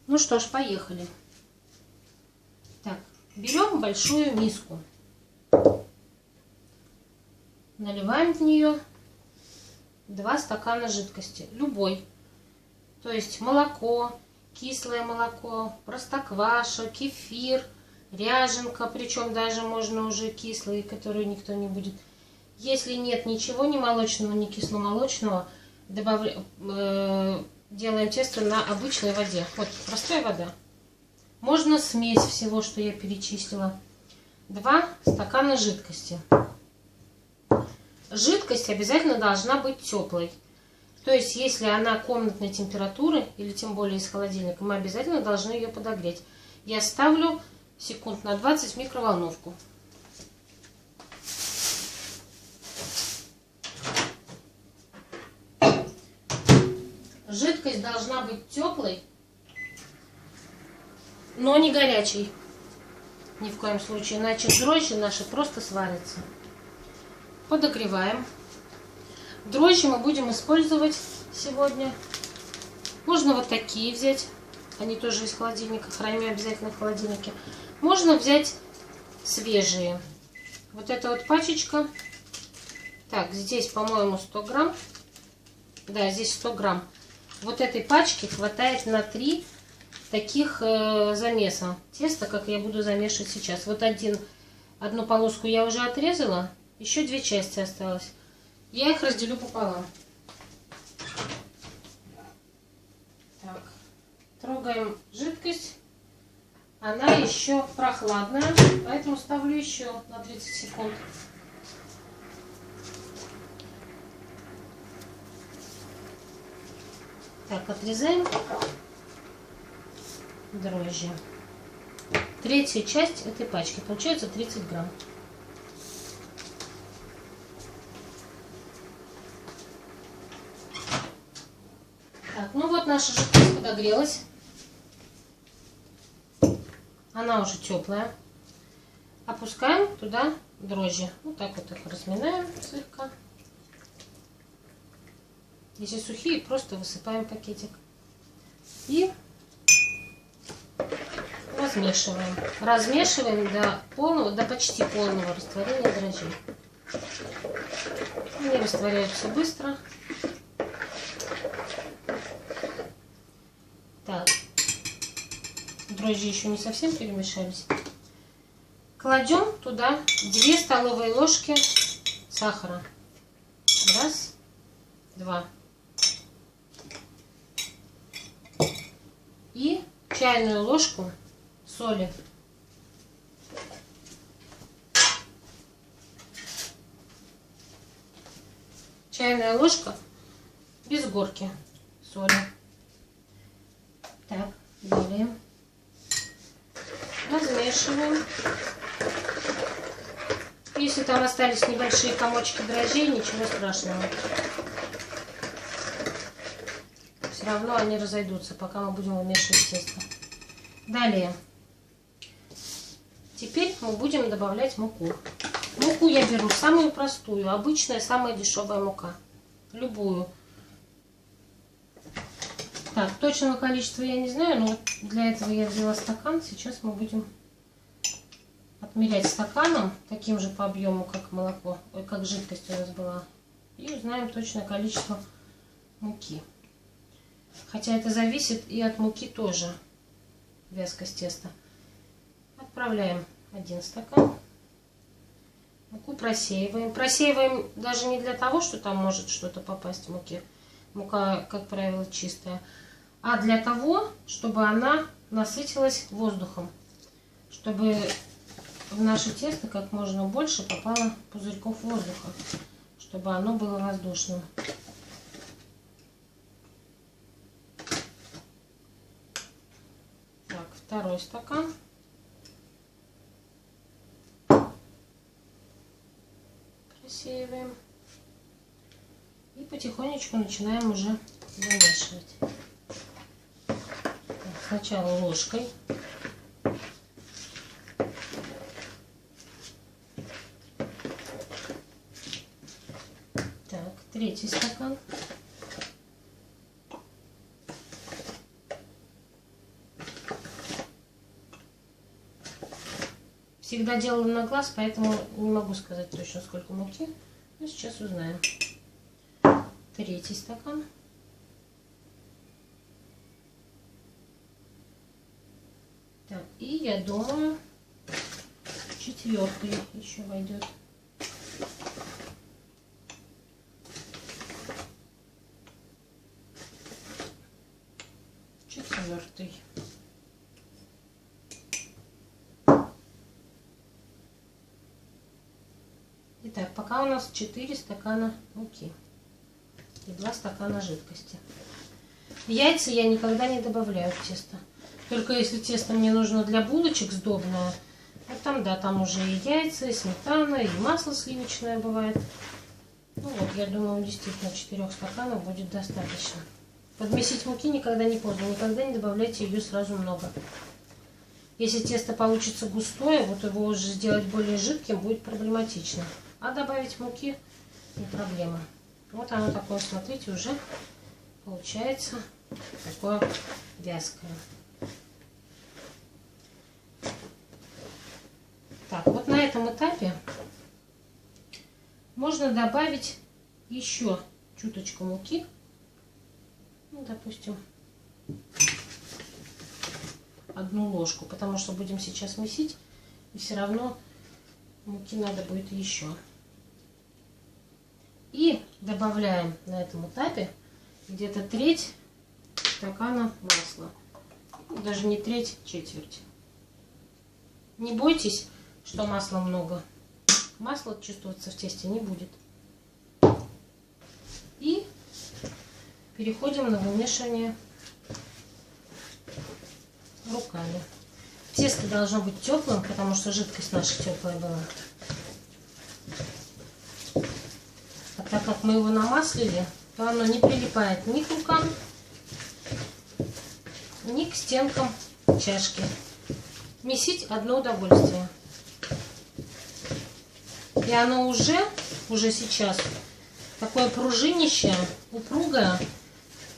Ну что ж, поехали. Так, берем большую миску. Наливаем в нее 2 стакана жидкости, любой. То есть молоко, кислое молоко, простокваша, кефир, ряженка, причем даже можно уже кислый, который никто не будет. Если нет ничего, ни молочного, ни кисломолочного, делаем тесто на обычной воде. Вот простая вода. Можно смесь всего, что я перечислила. 2 стакана жидкости. Жидкость обязательно должна быть теплой. То есть, если она комнатной температуры, или тем более из холодильника, мы обязательно должны ее подогреть. Я ставлю секунд на 20 в микроволновку. Жидкость должна быть теплой, но не горячей. Ни в коем случае, иначе дрожжи наши просто сварятся. Подогреваем. Дрожжи мы будем использовать сегодня. Можно вот такие взять. Они тоже из холодильника. Храним обязательно в холодильнике. Можно взять свежие. Вот эта вот пачечка. Так, здесь, по-моему, 100 грамм. Да, здесь 100 грамм. Вот этой пачки хватает на 3 таких замеса теста, как я буду замешивать сейчас. Вот одну полоску я уже отрезала. Еще 2 части осталось. Я их разделю пополам. Так, трогаем жидкость. Она еще прохладная, поэтому ставлю еще на 30 секунд. Так, отрезаем дрожжи. 1/3 часть этой пачки. Получается 30 грамм. Так, ну вот наша жидкость подогрелась. Она уже теплая. Опускаем туда дрожжи. Вот так вот их разминаем слегка. Если сухие, просто высыпаем пакетик. И размешиваем. Размешиваем до полного, до почти полного растворения дрожжей. Они растворяются быстро. Так, дрожжи еще не совсем перемешались. Кладем туда 2 столовые ложки сахара. 1, 2. И чайную ложку соли. Чайная ложка без горки соли. Так, далее размешиваем. Если там остались небольшие комочки дрожжей, ничего страшного. Все равно они разойдутся, пока мы будем вымешивать тесто. Далее. Теперь мы будем добавлять муку. Муку я беру самую простую, обычная, самая дешевая мука. Любую. Так, точного количества я не знаю, но вот для этого я взяла стакан. Сейчас мы будем отмерять стаканом, таким же по объему, как молоко, как жидкость у нас была. И узнаем точное количество муки. Хотя это зависит и от муки тоже, вязкость теста. Отправляем 1 стакан. Муку просеиваем. Просеиваем даже не для того, что там может что-то попасть в муке. Мука, как правило, чистая. А для того, чтобы она насытилась воздухом. Чтобы в наше тесто как можно больше попало пузырьков воздуха. Чтобы оно было воздушным. Так, 2 стакан. Просеиваем. И потихонечку начинаем уже замешивать. Сначала ложкой. Так, 3 стакан. Всегда делала на глаз, поэтому не могу сказать точно, сколько муки. Но сейчас узнаем. 3 стакан. Так, и я думаю, 4 еще войдет. Четвертый. Итак, пока у нас 4 стакана муки и 2 стакана жидкости. Яйца я никогда не добавляю в тесто. Только если тесто мне нужно для булочек сдобное, вот там, да, там уже и яйца, и сметана, и масло сливочное бывает. Ну вот, я думаю, действительно 4 стаканов будет достаточно. Подмесить муки никогда не поздно, никогда не добавляйте ее сразу много. Если тесто получится густое, вот его уже сделать более жидким будет проблематично. А добавить муки не проблема. Вот оно такое, смотрите, уже получается такое вязкое. Так, вот на этом этапе можно добавить еще чуточку муки. Ну, допустим, 1 ложку, потому что будем сейчас месить, и все равно муки надо будет еще. И добавляем на этом этапе где-то 1/3 стакана масла. Даже не 1/3, четверть. Не бойтесь, что масла много. Масло чувствоваться в тесте не будет. И переходим на вымешивание руками. Тесто должно быть теплым, потому что жидкость наша теплая была. А так как мы его намаслили, то оно не прилипает ни к рукам, ни к стенкам чашки. Месить одно удовольствие. И оно уже сейчас такое пружинище, упругое.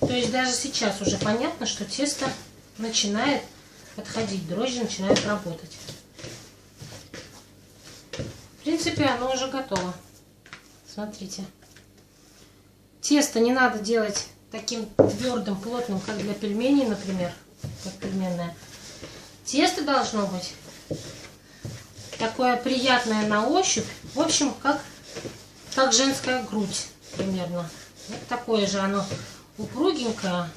То есть даже сейчас уже понятно, что тесто начинает подходить, дрожжи начинают работать. В принципе, оно уже готово. Смотрите. Тесто не надо делать таким твердым, плотным, как для пельменей, например, как пельменное. Тесто должно быть такое приятное на ощупь, в общем, как женская грудь примерно. Вот такое же оно упругенькое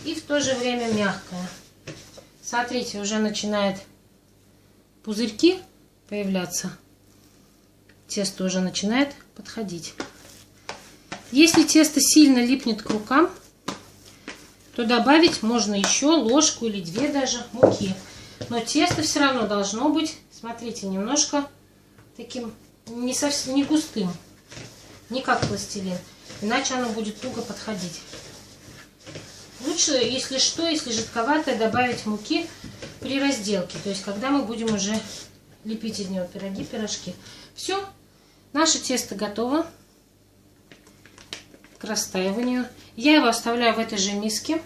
и в то же время мягкое. Смотрите, уже начинает пузырьки появляться. Тесто уже начинает подходить. Если тесто сильно липнет к рукам, то добавить можно еще ложку или 2 даже муки. Но тесто все равно должно быть, смотрите, немножко таким не совсем не густым, не как пластилин, иначе оно будет туго подходить. Лучше, если что, если жидковатое, добавить муки при разделке, то есть когда мы будем уже лепить из него пироги, пирожки. Все, наше тесто готово к растаиванию. Я его оставляю в этой же миске,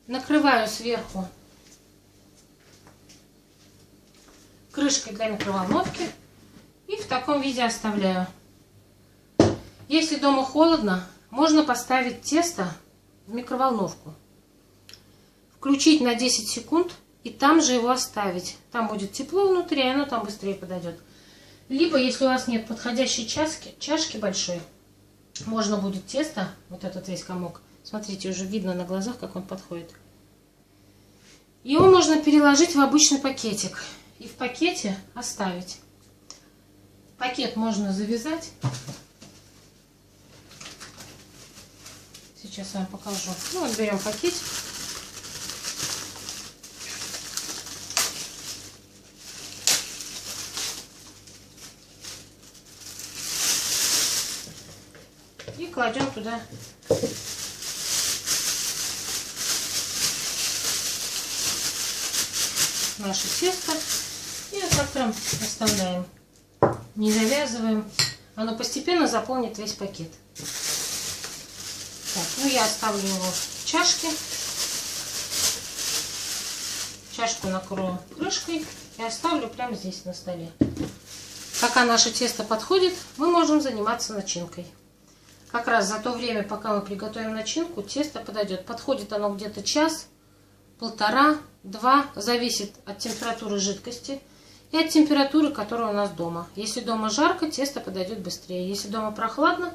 накрываю сверху крышкой для микроволновки и в таком виде оставляю. Если дома холодно, можно поставить тесто в микроволновку, включить на 10 секунд и там же его оставить. Там будет тепло внутри, и оно там быстрее подойдет. Либо, если у вас нет подходящей чашки большой, можно будет тесто, вот этот весь комок, смотрите, уже видно на глазах, как он подходит. Его можно переложить в обычный пакетик и в пакете оставить. Пакет можно завязать. Сейчас я вам покажу. Ну, вот берем пакетик. И кладем туда наше тесто. И вот так прям оставляем. Не завязываем. Оно постепенно заполнит весь пакет. Так, ну я оставлю его в чашке. чашку накрою крышкой и оставлю прямо здесь на столе. Пока наше тесто подходит, мы можем заниматься начинкой. Как раз за то время, пока мы приготовим начинку, тесто подойдет. Подходит оно где-то час, полтора, два, зависит от температуры жидкости и от температуры, которая у нас дома. Если дома жарко, тесто подойдет быстрее. Если дома прохладно,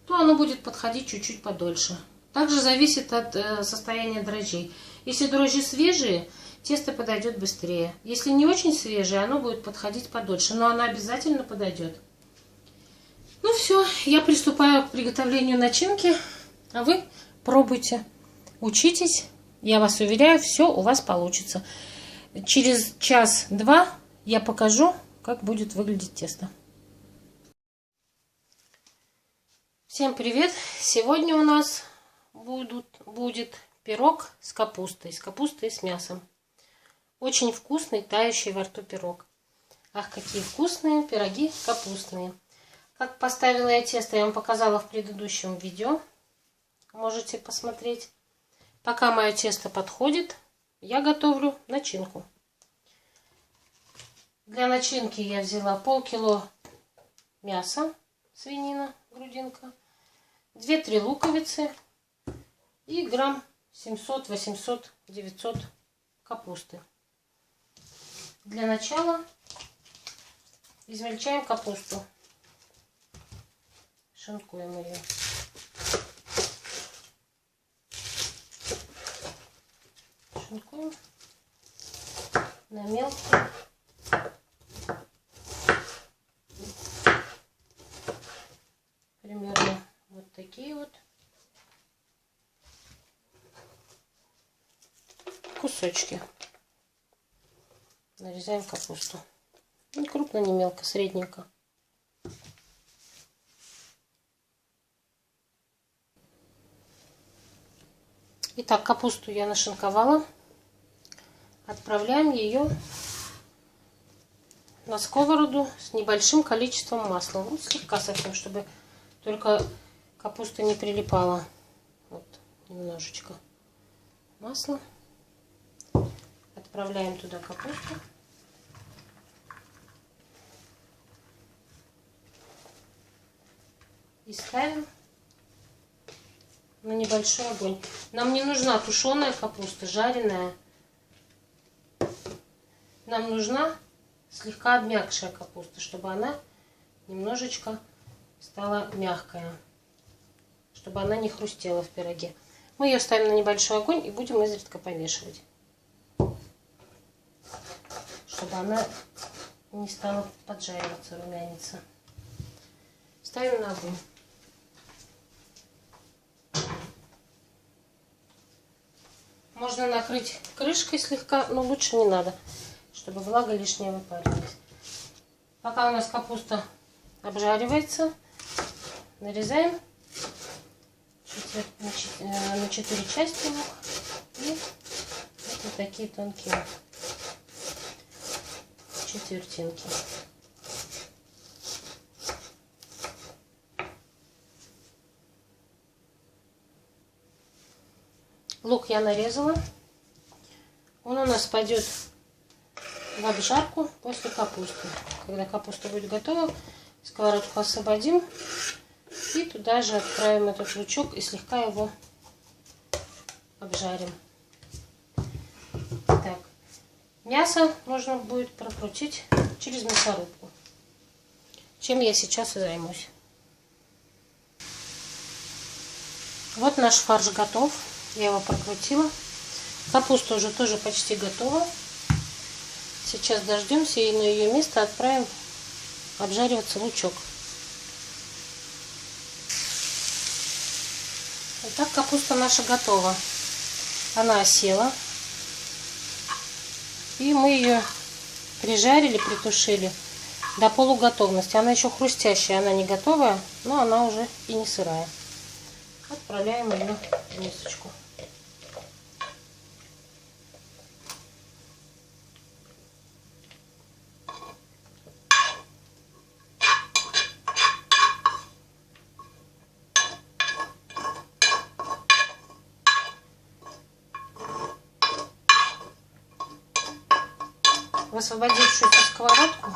то оно будет подходить чуть-чуть подольше. Также зависит от состояния дрожжей. Если дрожжи свежие, тесто подойдет быстрее. Если не очень свежее, оно будет подходить подольше, но оно обязательно подойдет. Ну все, я приступаю к приготовлению начинки, а вы пробуйте, учитесь. Я вас уверяю, все у вас получится. Через час-два я покажу, как будет выглядеть тесто. Всем привет! Сегодня у нас будет пирог с капустой и с мясом. Очень вкусный, тающий во рту пирог. Ах, какие вкусные пироги капустные. Как поставила я тесто, я вам показала в предыдущем видео. Можете посмотреть. Пока мое тесто подходит, я готовлю начинку. Для начинки я взяла полкило мяса, свинина, грудинка, 2-3 луковицы и грамм 700, 800, 900 капусты. Для начала измельчаем капусту. Шинкуем ее. Шинкуем на мелкие. Примерно вот такие вот кусочки. Нарезаем капусту. Не крупно, не мелко, средненько. Итак, капусту я нашинковала. Отправляем ее на сковороду с небольшим количеством масла. Вот слегка совсем, чтобы только капуста не прилипала. Вот немножечко масла. Отправляем туда капусту. И ставим на небольшой огонь. Нам не нужна тушеная капуста, жареная. Нам нужна слегка обмякшая капуста, чтобы она немножечко стала мягкая, чтобы она не хрустела в пироге. Мы ее ставим на небольшой огонь и будем изредка помешивать, чтобы она не стала поджариваться, румяниться. Ставим на огонь. Можно накрыть крышкой слегка, но лучше не надо, чтобы влага лишняя выпарилась. Пока у нас капуста обжаривается, нарезаем на 4 части лук и вот такие тонкие четвертинки. Лук я нарезала. Он у нас пойдет в обжарку после капусты. Когда капуста будет готова, сковородку освободим и туда же отправим этот лучок и слегка его обжарим. Так, мясо нужно будет прокрутить через мясорубку, чем я сейчас и займусь. Вот наш фарш готов. Я его прокрутила. Капуста уже тоже почти готова. Сейчас дождемся и на ее место отправим обжариваться лучок. Итак, капуста наша готова. Она осела. И мы ее прижарили, притушили до полуготовности. Она еще хрустящая, она не готовая, но она уже и не сырая. Отправляем ее в мисочку. в освободившуюся сковородку.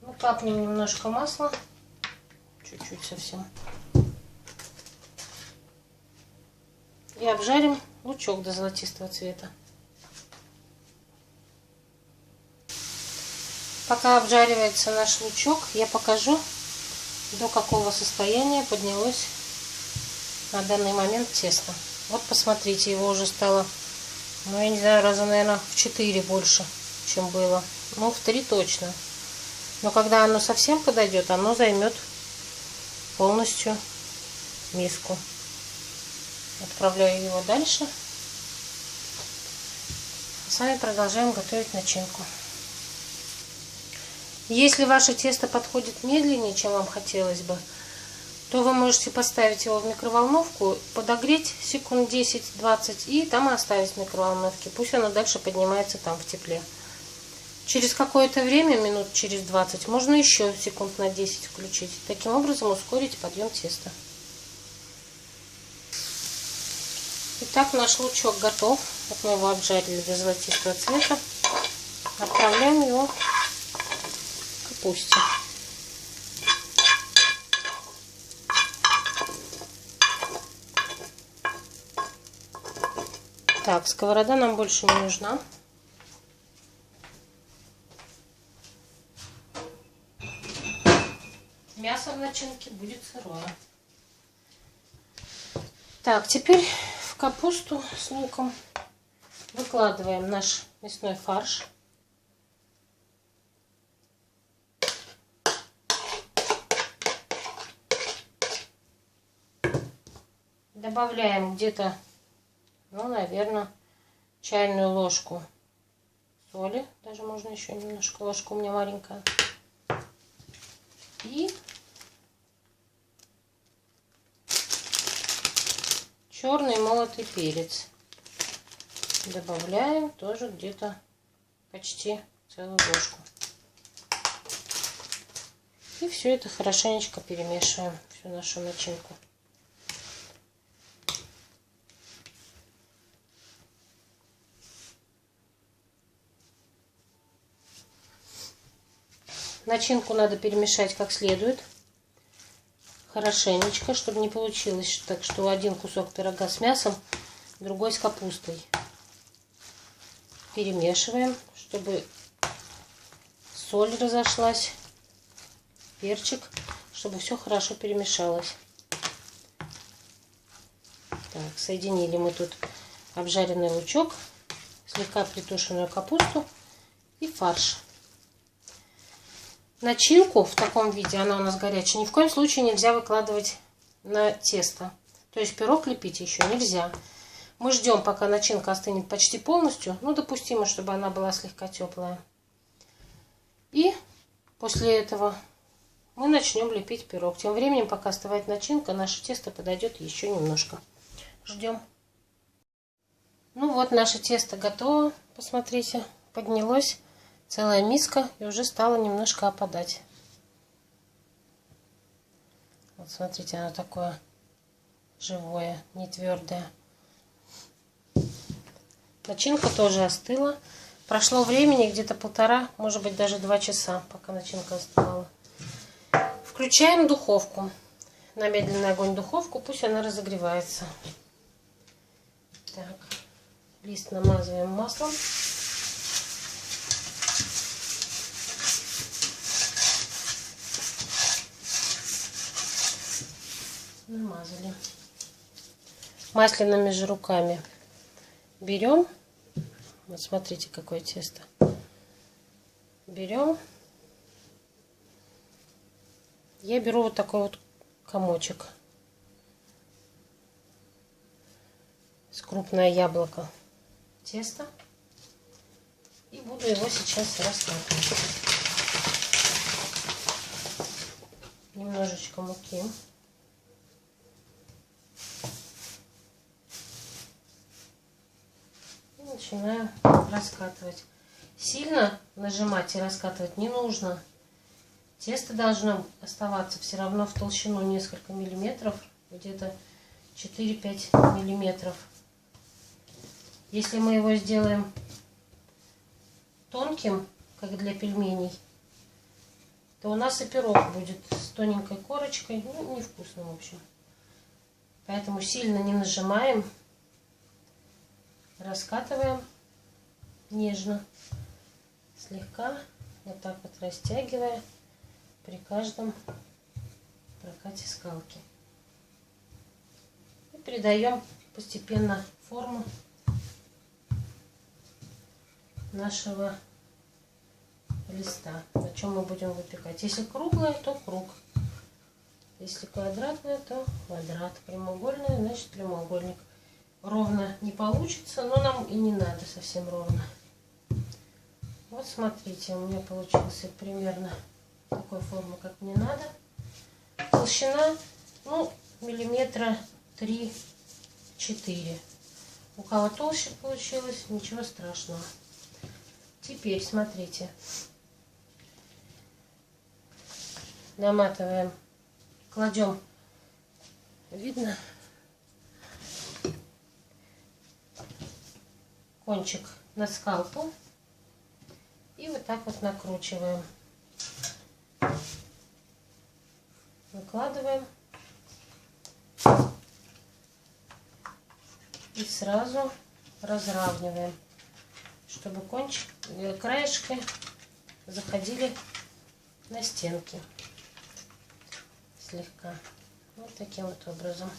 Ну, капнем немножко масла. Чуть-чуть совсем. И обжарим лучок до золотистого цвета. Пока обжаривается наш лучок, я покажу, до какого состояния поднялось на данный момент тесто. Вот посмотрите, его уже стало, ну я не знаю, раза, наверное, в 4 больше, чем было. Ну, в 3 точно. Но когда оно совсем подойдет, оно займет полностью миску. Отправляю его дальше. А сами продолжаем готовить начинку. Если ваше тесто подходит медленнее, чем вам хотелось бы, то вы можете поставить его в микроволновку, подогреть секунд 10-20 и там оставить в микроволновке. Пусть оно дальше поднимается там в тепле. Через какое-то время, минут через 20, можно еще секунд на 10 включить. Таким образом ускорить подъем теста. Итак, наш лучок готов. Вот мы его обжарили до золотистого цвета. Отправляем его к капусте. Так, сковорода нам больше не нужна. Мясо в начинке будет сырое. Так, теперь в капусту с луком выкладываем наш мясной фарш. Добавляем где-то, ну, наверное, чайную ложку соли. Даже можно еще немножко, ложка у меня маленькая. И черный молотый перец. Добавляем тоже где-то почти целую ложку. И все это хорошенечко перемешиваем, всю нашу начинку. Начинку надо перемешать как следует, хорошенечко, чтобы не получилось так, что один кусок пирога с мясом, другой с капустой. Перемешиваем, чтобы соль разошлась, перчик, чтобы все хорошо перемешалось. Так, соединили мы тут обжаренный лучок, слегка притушенную капусту и фарш. Начинку в таком виде, она у нас горячая, ни в коем случае нельзя выкладывать на тесто. То есть пирог лепить еще нельзя. Мы ждем, пока начинка остынет почти полностью. Ну, допустимо, чтобы она была слегка теплая. И после этого мы начнем лепить пирог. Тем временем, пока остывает начинка, наше тесто подойдет еще немножко. Ждем. Ну вот, наше тесто готово. Посмотрите, поднялось. Целая миска и уже стало немножко опадать. Вот смотрите, оно такое живое, не твердое. Начинка тоже остыла. Прошло времени где-то 1,5, может быть даже 2 часа, пока начинка остывала. Включаем духовку. На медленный огонь духовку, пусть она разогревается. Так, лист намазываем маслом. Намазали. Масляными же руками берем. Вот смотрите, какое тесто. Берем. Я беру вот такой вот комочек. С крупное яблоко теста. И буду его сейчас раскатывать. Немножечко муки. Начинаю раскатывать. Сильно нажимать и раскатывать не нужно. Тесто должно оставаться все равно в толщину несколько миллиметров, где-то 4-5 миллиметров. Если мы его сделаем тонким, как для пельменей, то у нас и пирог будет с тоненькой корочкой, ну, невкусным, в общем. Поэтому сильно не нажимаем, раскатываем нежно, слегка, вот так вот растягивая при каждом прокате скалки. И придаем постепенно форму нашего листа, на чем мы будем выпекать. Если круглое, то круг. Если квадратное, то квадрат. Прямоугольное, значит прямоугольник. Ровно не получится, но нам и не надо совсем ровно. Вот смотрите, у меня получился примерно такой формы, как мне надо. Толщина, ну, миллиметра 3-4. У кого толще получилось, ничего страшного. Теперь смотрите, наматываем, кладем, видно, кончик на скалку и вот так вот накручиваем, выкладываем и сразу разравниваем, чтобы краешки заходили на стенки слегка. Вот таким вот образом.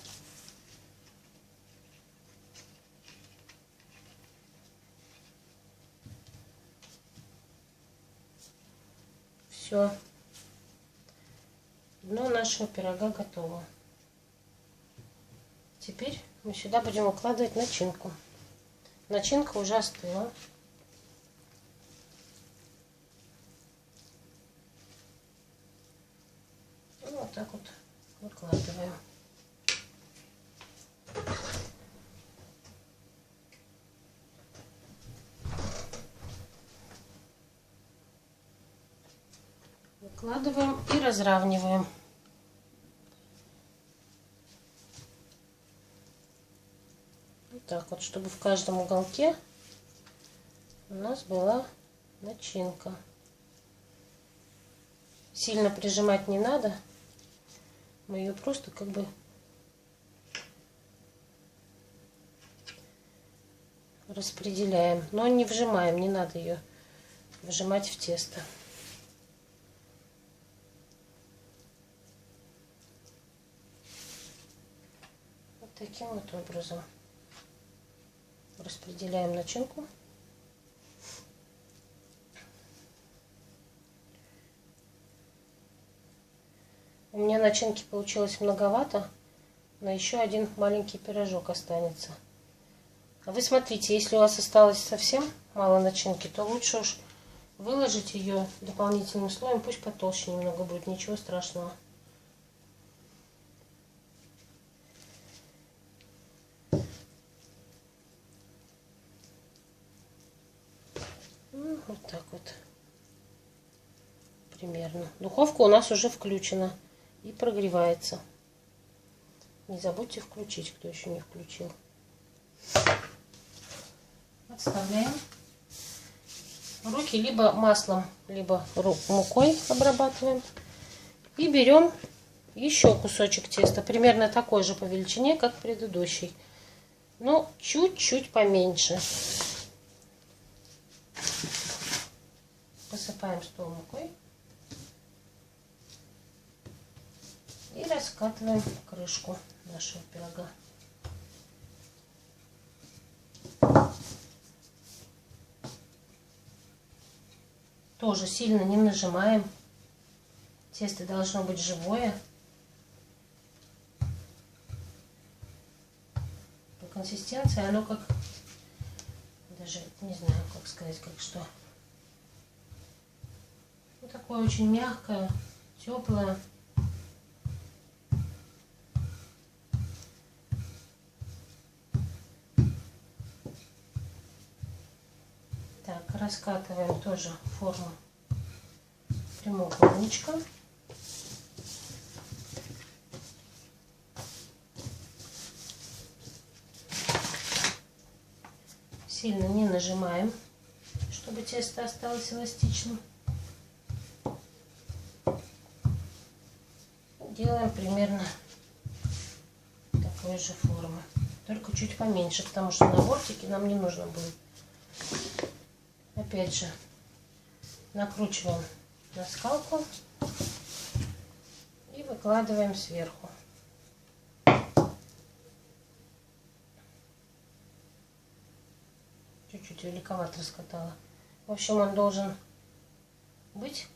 Все. Дно нашего пирога готово. Теперь мы сюда будем укладывать начинку. Начинка уже остыла. И вот так вот выкладываем. Выкладываем и разравниваем. Вот так вот, чтобы в каждом уголке у нас была начинка. Сильно прижимать не надо. Мы ее просто как бы распределяем. Но не вжимаем, не надо ее вжимать в тесто. Вот таким вот образом распределяем начинку. У меня начинки получилось многовато, но еще один маленький пирожок останется. А вы смотрите, если у вас осталось совсем мало начинки, то лучше уж выложить ее дополнительным слоем, пусть потолще немного будет, ничего страшного. Вот так вот примерно. Духовка у нас уже включена и прогревается. Не забудьте включить, кто еще не включил. Отставляем. Руки либо маслом, либо мукой обрабатываем. И берем еще кусочек теста, примерно такой же по величине, как предыдущий, но чуть-чуть поменьше. Посыпаем стол мукой и раскатываем крышку нашего пирога. Тоже сильно не нажимаем. Тесто должно быть живое. По консистенции оно как, даже не знаю, как сказать, как что. Ну, такое очень мягкое, теплое. Так, раскатываем тоже форму прямоугольничка. Сильно не нажимаем, чтобы тесто осталось эластичным. Делаем примерно такой же формы, только чуть поменьше, потому что на бортике нам не нужно будет. Опять же накручиваем на скалку и выкладываем сверху. Чуть-чуть великовато раскатала. В общем, он должен быть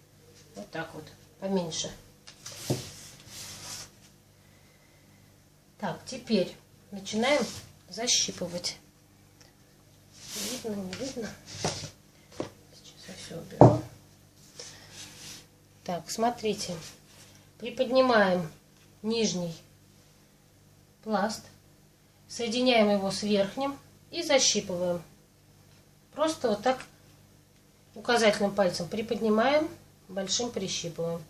вот так вот, поменьше. Так, теперь начинаем защипывать. Видно, не видно? Сейчас я все уберу. Так, смотрите. Приподнимаем нижний пласт, соединяем его с верхним и защипываем. Просто вот так указательным пальцем приподнимаем, большим прищипываем.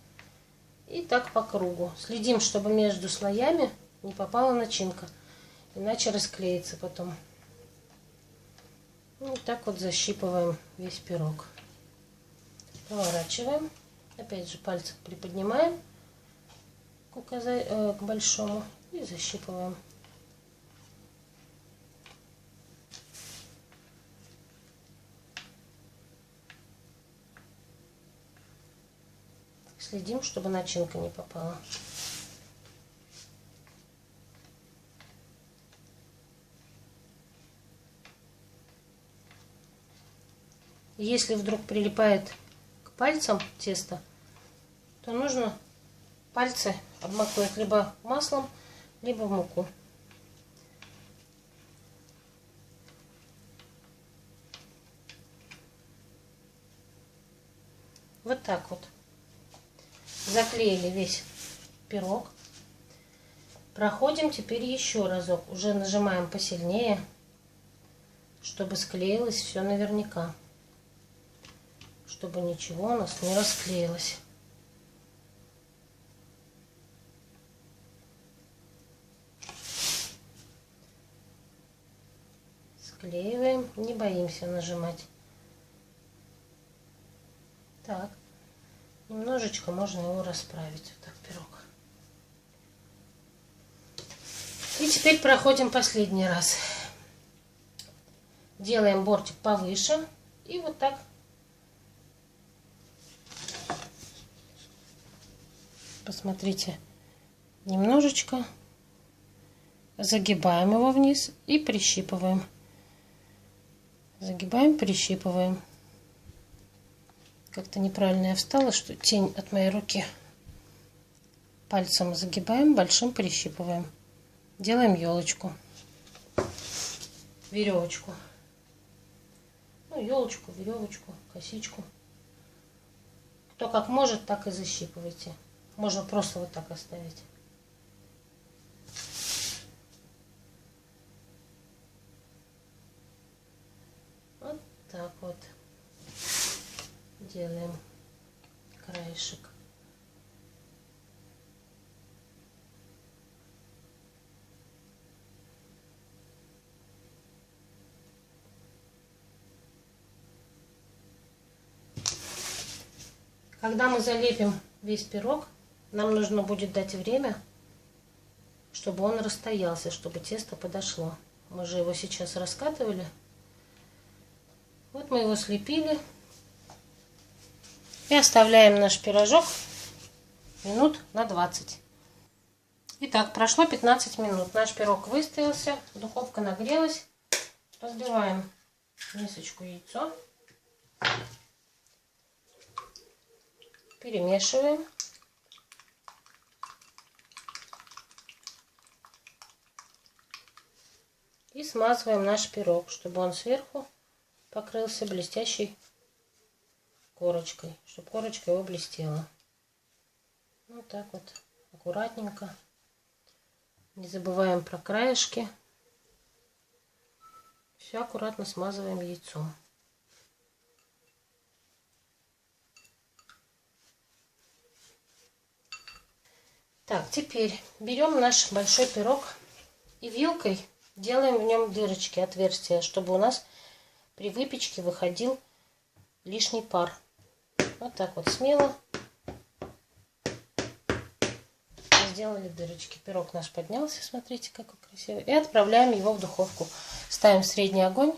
И так по кругу. Следим, чтобы между слоями не попала начинка, иначе расклеится потом. Вот так вот защипываем весь пирог. Поворачиваем. Опять же пальцем приподнимаем к большому и защипываем. Следим, чтобы начинка не попала. Если вдруг прилипает к пальцам тесто, то нужно пальцы обмакивать либо маслом, либо в муку. Вот так вот. Заклеили весь пирог. Проходим теперь еще разок. Уже нажимаем посильнее, чтобы склеилось все наверняка. Чтобы ничего у нас не расклеилось. Склеиваем, не боимся нажимать. Так, немножечко можно его расправить. Вот так пирог. И теперь проходим последний раз. Делаем бортик повыше и вот так. Посмотрите, немножечко загибаем его вниз и прищипываем. Загибаем, прищипываем. Как-то неправильно я встала, что тень от моей руки. Пальцем загибаем, большим прищипываем. Делаем елочку, веревочку. Ну, елочку, веревочку, косичку. Кто как может, так и защипывайте. Можно просто вот так оставить. Вот так вот делаем краешек. Когда мы залепим весь пирог, нам нужно будет дать время, чтобы он расстоялся, чтобы тесто подошло. Мы же его сейчас раскатывали. Вот мы его слепили. И оставляем наш пирожок минут на 20. Итак, прошло 15 минут. Наш пирог выстоялся, духовка нагрелась. Разбиваем в мисочку яйцо. Перемешиваем. И смазываем наш пирог, чтобы он сверху покрылся блестящей корочкой, чтобы корочка его блестела. Вот так вот аккуратненько. Не забываем про краешки. Все аккуратно смазываем яйцом. Так, теперь берем наш большой пирог и вилкой делаем в нем дырочки, отверстия, чтобы у нас при выпечке выходил лишний пар. Вот так вот смело сделали дырочки. Пирог наш поднялся, смотрите, какой красивый. И отправляем его в духовку. Ставим средний огонь.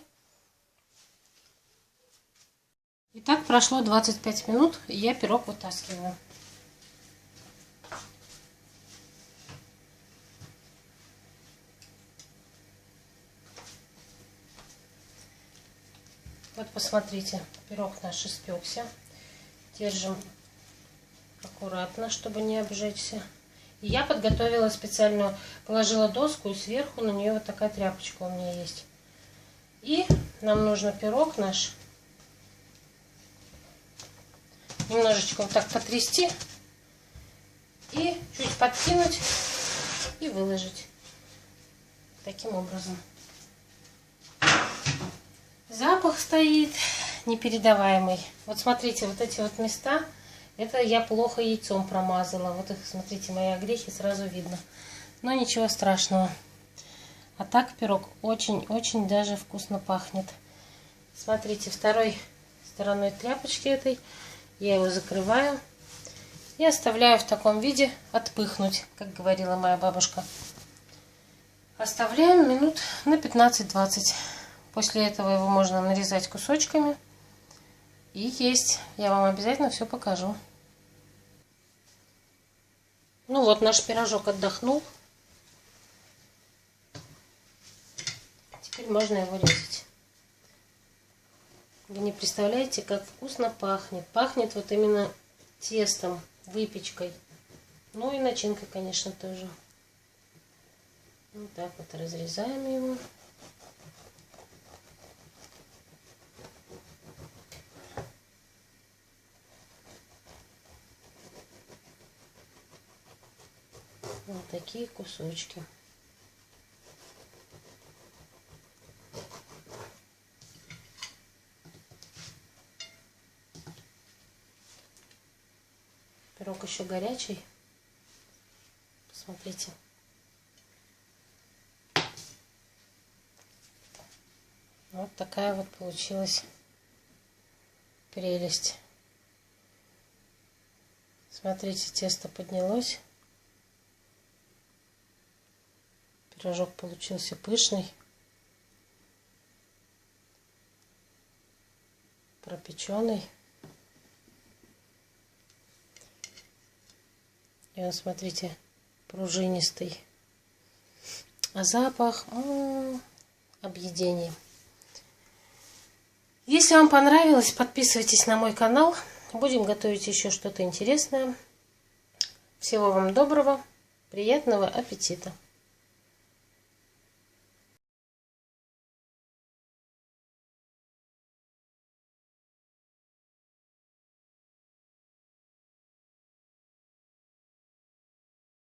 Итак, прошло 25 минут, и я пирог вытаскиваю. Вот посмотрите, пирог наш испекся. Держим аккуратно, чтобы не обжечься. И я подготовила специальную, положила доску, и сверху на нее вот такая тряпочка у меня есть. И нам нужно пирог наш немножечко вот так потрясти и чуть подкинуть и выложить таким образом. Запах стоит непередаваемый. Вот смотрите, вот эти вот места, это я плохо яйцом промазала. Вот их, смотрите, мои огрехи сразу видно. Но ничего страшного. А так пирог очень-очень даже вкусно пахнет. Смотрите, второй стороной тряпочки этой я его закрываю и оставляю в таком виде отпыхнуть, как говорила моя бабушка. Оставляем минут на 15-20. После этого его можно нарезать кусочками и есть. Я вам обязательно все покажу. Ну вот, наш пирожок отдохнул. Теперь можно его резать. Вы не представляете, как вкусно пахнет. Пахнет вот именно тестом, выпечкой. Ну и начинкой, конечно, тоже. Вот так вот разрезаем его. Вот такие кусочки. Пирог еще горячий. Посмотрите. Вот такая вот получилась прелесть. Смотрите, тесто поднялось. Пирожок получился пышный, пропеченный. И он, смотрите, пружинистый. А запах объедение. Если вам понравилось, подписывайтесь на мой канал. Будем готовить еще что-то интересное. Всего вам доброго, приятного аппетита!